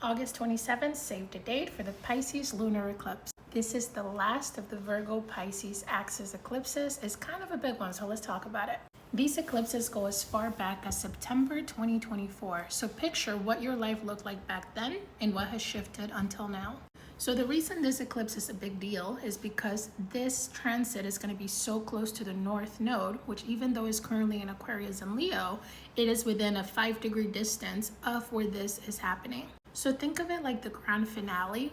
August 27th, save the date for the Pisces Lunar Eclipse. This is the last of the Virgo Pisces axis eclipses. It's kind of a big one, so let's talk about it. These eclipses go as far back as September 2024. So picture what your life looked like back then and what has shifted until now. So the reason this eclipse is a big deal is because this transit is going to be so close to the North Node, which even though is currently in Aquarius and Leo, it is within a 5-degree distance of where this is happening. So think of it like the grand finale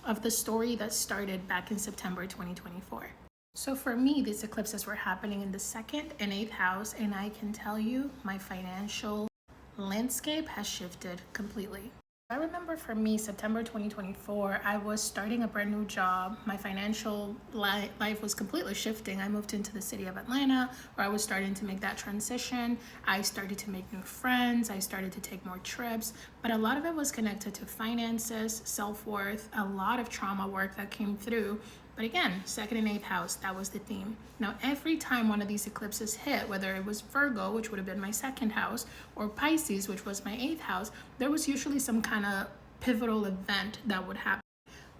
of the story that started back in September 2024. So for me, these eclipses were happening in the 2nd and 8th house, and I can tell you my financial landscape has shifted completely. I remember for me, September 2024, I was starting a brand new job. My financial life was completely shifting. I moved into the city of Atlanta, where I was starting to make that transition. I started to make new friends. I started to take more trips, but a lot of it was connected to finances, self-worth, a lot of trauma work that came through. But again, 2nd and 8th house, that was the theme. Now, every time one of these eclipses hit, whether it was Virgo, which would have been my 2nd house, or Pisces, which was my 8th house, there was usually some kind of pivotal event that would happen.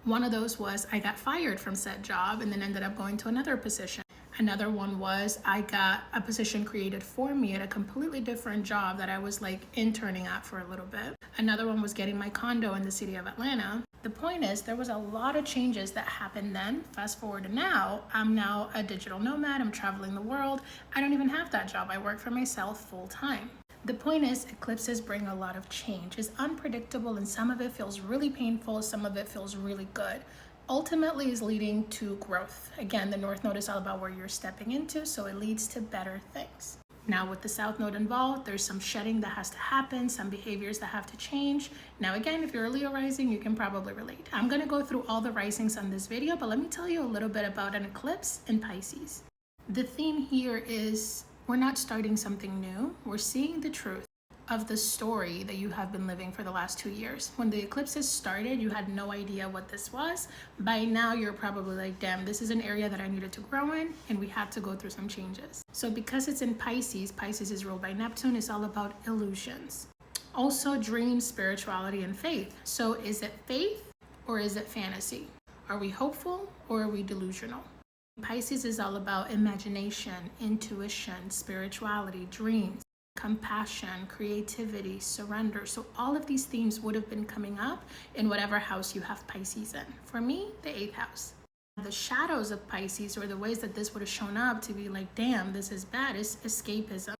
One of those was I got fired from said job and then ended up going to another position. Another one was I got a position created for me at a completely different job that I was like interning at for a little bit. Another one was getting my condo in the city of Atlanta. The point is there was a lot of changes that happened then. Fast forward to now, I'm now a digital nomad. I'm traveling the world. I don't even have that job. I work for myself full time. The point is eclipses bring a lot of change. It's unpredictable and some of it feels really painful. Some of it feels really good. Ultimately is leading to growth. Again, the North Node is all about where you're stepping into, so it leads to better things. Now with the South Node involved, there's some shedding that has to happen, some behaviors that have to change. Now again, if you're a Leo rising, you can probably relate. I'm gonna go through all the risings on this video, but let me tell you a little bit about an eclipse in Pisces. The theme here is we're not starting something new, we're seeing the truth of the story that you have been living for the last 2 years. When the eclipses started, you had no idea what this was. By now, you're probably like, damn, this is an area that I needed to grow in, and we had to go through some changes. So because it's in Pisces, Pisces is ruled by Neptune, it's all about illusions. Also dreams, spirituality, and faith. So is it faith or is it fantasy? Are we hopeful or are we delusional? Pisces is all about imagination, intuition, spirituality, dreams, compassion, creativity, surrender. So all of these themes would have been coming up in whatever house you have Pisces in. For me, the 8th house. The shadows of Pisces, or the ways that this would have shown up to be like, damn, this is bad, is escapism,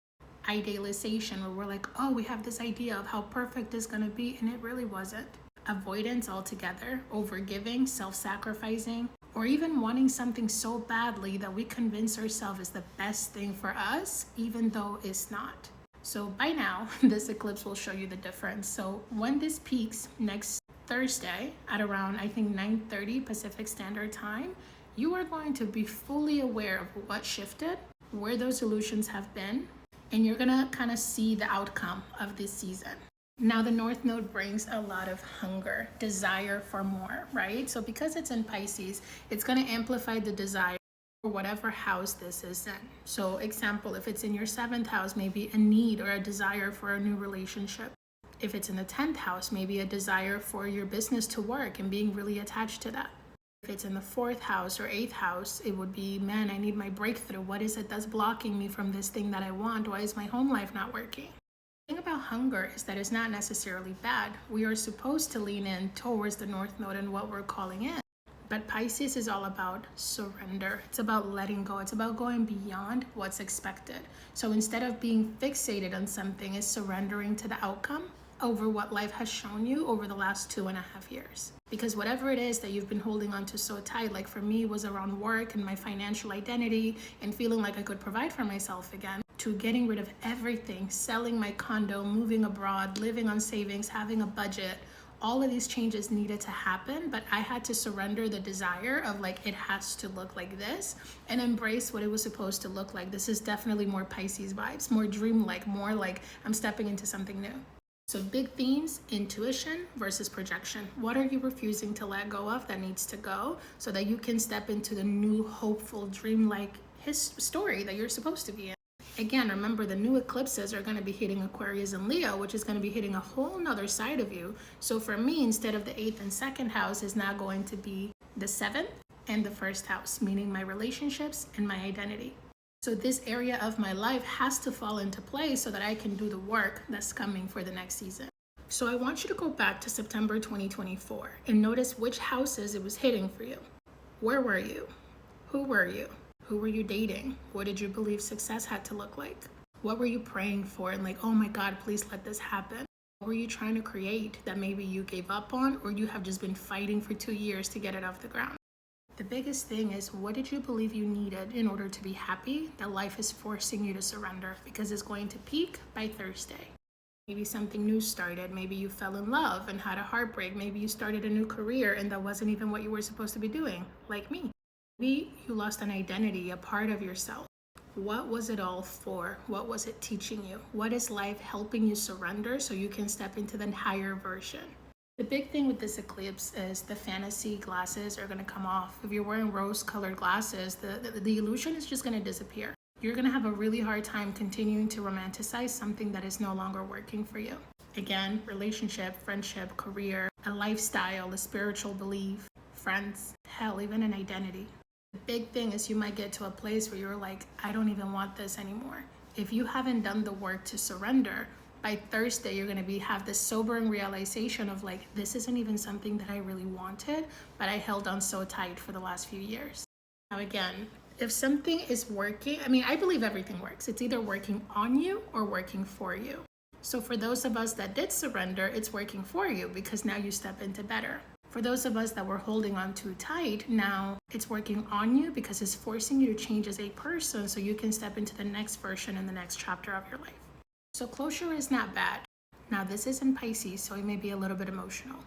idealization, where we're like, oh, we have this idea of how perfect this is going to be, and it really wasn't. Avoidance altogether, overgiving, self-sacrificing, or even wanting something so badly that we convince ourselves is the best thing for us, even though it's not. So by now, this eclipse will show you the difference. So when this peaks next Thursday at around, I think 9:30 Pacific Standard Time, you are going to be fully aware of what shifted, where those illusions have been, and you're gonna kind of see the outcome of this season. Now the North Node brings a lot of hunger, desire for more, right? So because it's in Pisces, it's gonna amplify the desire for whatever house this is in. So example, if it's in your 7th house, maybe a need or a desire for a new relationship. If it's in the 10th house, maybe a desire for your business to work and being really attached to that. If it's in the 4th house or 8th house, it would be, man, I need my breakthrough. What is it that's blocking me from this thing that I want? Why is my home life not working? The thing about hunger is that it's not necessarily bad. We are supposed to lean in towards the North Node and what we're calling in. But Pisces is all about surrender. It's about letting go. It's about going beyond what's expected. So instead of being fixated on something, it's surrendering to the outcome over what life has shown you over the last 2.5 years. Because whatever it is that you've been holding on to so tight, like for me, was around work and my financial identity and feeling like I could provide for myself again, to getting rid of everything, selling my condo, moving abroad, living on savings, having a budget. All of these changes needed to happen, but I had to surrender the desire of like, it has to look like this, and embrace what it was supposed to look like. This is definitely more Pisces vibes, more dreamlike, more like I'm stepping into something new. So big themes, intuition versus projection. What are you refusing to let go of that needs to go so that you can step into the new, hopeful, dreamlike story that you're supposed to be in? Again, remember the new eclipses are going to be hitting Aquarius and Leo, which is going to be hitting a whole nother side of you. So for me, instead of the 8th and 2nd house, is now going to be the 7th and the 1st house, meaning my relationships and my identity. So this area of my life has to fall into place so that I can do the work that's coming for the next season. So I want you to go back to September 2024 and notice which houses it was hitting for you. Where were you? Who were you? Who were you dating? What did you believe success had to look like? What were you praying for? And like, oh my God, please let this happen. What were you trying to create that maybe you gave up on, or you have just been fighting for 2 years to get it off the ground? The biggest thing is, what did you believe you needed in order to be happy that life is forcing you to surrender, because it's going to peak by Thursday? Maybe something new started. Maybe you fell in love and had a heartbreak. Maybe you started a new career and that wasn't even what you were supposed to be doing, like me. Maybe you lost an identity, a part of yourself. What was it all for? What was it teaching you? What is life helping you surrender so you can step into the higher version? The big thing with this eclipse is the fantasy glasses are going to come off. If you're wearing rose-colored glasses, the illusion is just going to disappear. You're going to have a really hard time continuing to romanticize something that is no longer working for you. Again, relationship, friendship, career, a lifestyle, a spiritual belief, friends, hell, even an identity. The big thing is you might get to a place where you're like, I don't even want this anymore. If you haven't done the work to surrender, by Thursday, you're going to have this sobering realization of like, this isn't even something that I really wanted, but I held on so tight for the last few years. Now, again, if something is working, I believe everything works. It's either working on you or working for you. So for those of us that did surrender, it's working for you because now you step into better. For those of us that were holding on too tight, now it's working on you because it's forcing you to change as a person so you can step into the next version in the next chapter of your life. So closure is not bad. Now this is in Pisces, so it may be a little bit emotional.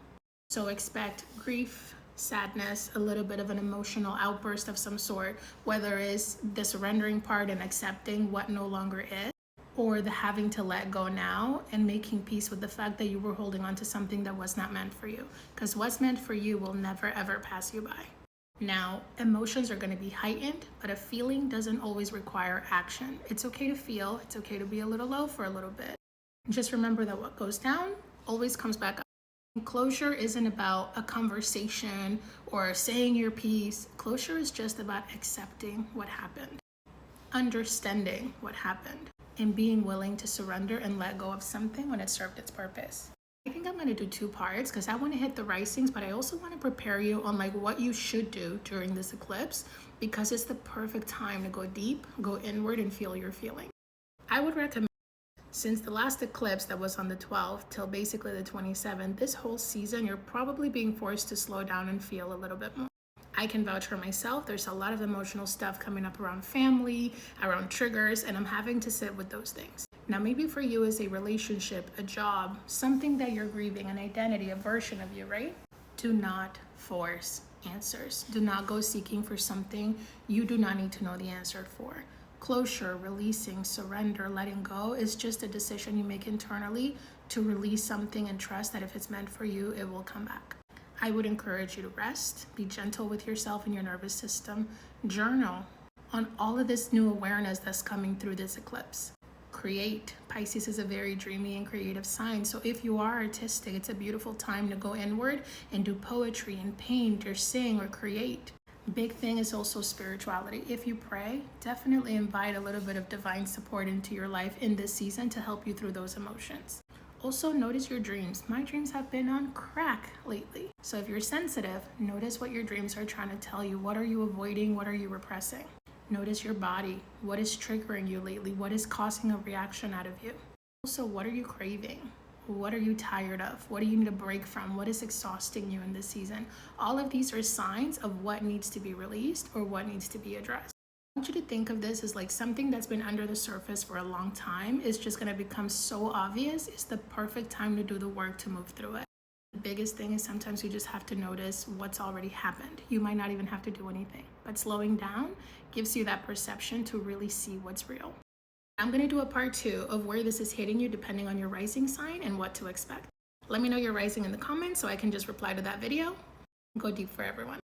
So expect grief, sadness, a little bit of an emotional outburst of some sort, whether it's the surrendering part and accepting what no longer is, or the having to let go now and making peace with the fact that you were holding on to something that was not meant for you. Because what's meant for you will never ever pass you by. Now, emotions are going to be heightened, but a feeling doesn't always require action. It's okay to feel, it's okay to be a little low for a little bit. Just remember that what goes down always comes back up. Closure isn't about a conversation or saying your piece. Closure is just about accepting what happened, understanding what happened, and being willing to surrender and let go of something when it served its purpose. I think I'm going to do 2 parts because I want to hit the risings, but I also want to prepare you on like what you should do during this eclipse, because it's the perfect time to go deep, go inward, and feel your feeling. I would recommend, since the last eclipse that was on the 12th till basically the 27th, this whole season you're probably being forced to slow down and feel a little bit more. I can vouch for myself. There's a lot of emotional stuff coming up around family, around triggers, and I'm having to sit with those things. Now, maybe for you is a relationship, a job, something that you're grieving, an identity, a version of you, right? Do not force answers. Do not go seeking for something you do not need to know the answer for. Closure, releasing, surrender, letting go is just a decision you make internally to release something and trust that if it's meant for you, it will come back. I would encourage you to rest, be gentle with yourself and your nervous system, journal on all of this new awareness that's coming through this eclipse. Create. Pisces is a very dreamy and creative sign. So if you are artistic, it's a beautiful time to go inward and do poetry and paint or sing or create. Big thing is also spirituality. If you pray, definitely invite a little bit of divine support into your life in this season to help you through those emotions. Also, notice your dreams. My dreams have been on crack lately. So if you're sensitive, notice what your dreams are trying to tell you. What are you avoiding? What are you repressing? Notice your body. What is triggering you lately? What is causing a reaction out of you? Also, what are you craving? What are you tired of? What do you need a break from? What is exhausting you in this season? All of these are signs of what needs to be released or what needs to be addressed. I want you to think of this as like something that's been under the surface for a long time. It's just going to become so obvious. It's the perfect time to do the work to move through it. The biggest thing is sometimes you just have to notice what's already happened. You might not even have to do anything, but slowing down gives you that perception to really see what's real. I'm going to do a part 2 of where this is hitting you depending on your rising sign and what to expect. Let me know your rising in the comments so I can just reply to that video. Go deep for everyone.